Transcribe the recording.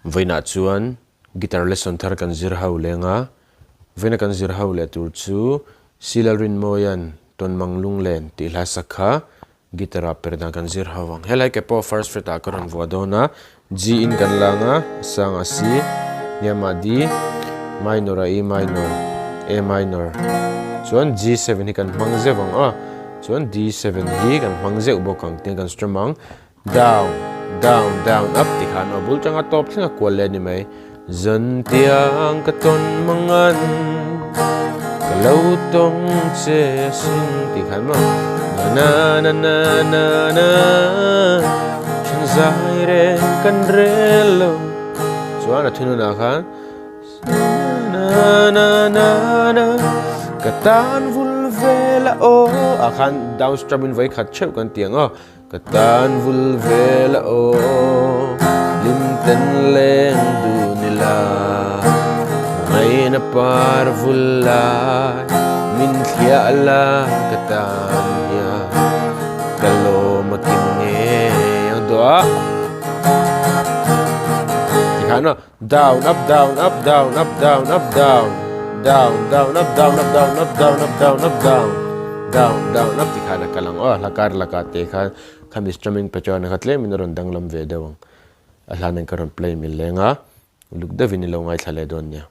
Vaina chuan guitar lesson thar kan zir hau lenga vaina kan zir hau le tur chu Lalrinmawia Tawnmang lunglen ti hla sakha guitar Perhdan kan zir hawang helai ke po first fret a karon vuadona G in kan langa sang a C yama D minor a E minor A minor chuan G7 hi kan hmang zewang a chuan D7 hi kan hmang zeu bokang tin kan strumang down down down up ti khan obul changa top thlinga kwal le ni mai zan tiang ka tawnmangan kalau tong che sing ti khan ma na na na na na chan zai re kan relo chuan a thunu na khan na na na na katan vulvela o akhan down strum in vai khat cheu kan tiang a katan vulvela o lim ten leng du nila ngay na par vulai min khia ala katan ya kalo makinge yang doa tikana down up down up down up down up down down down up down up down up down up down up down down down up tikana kalang oh lakar lakate khan kami strumming pechona khatle minoron danglam ve dawang alhanen karon play milenga lukda vinilo ngai thale don nya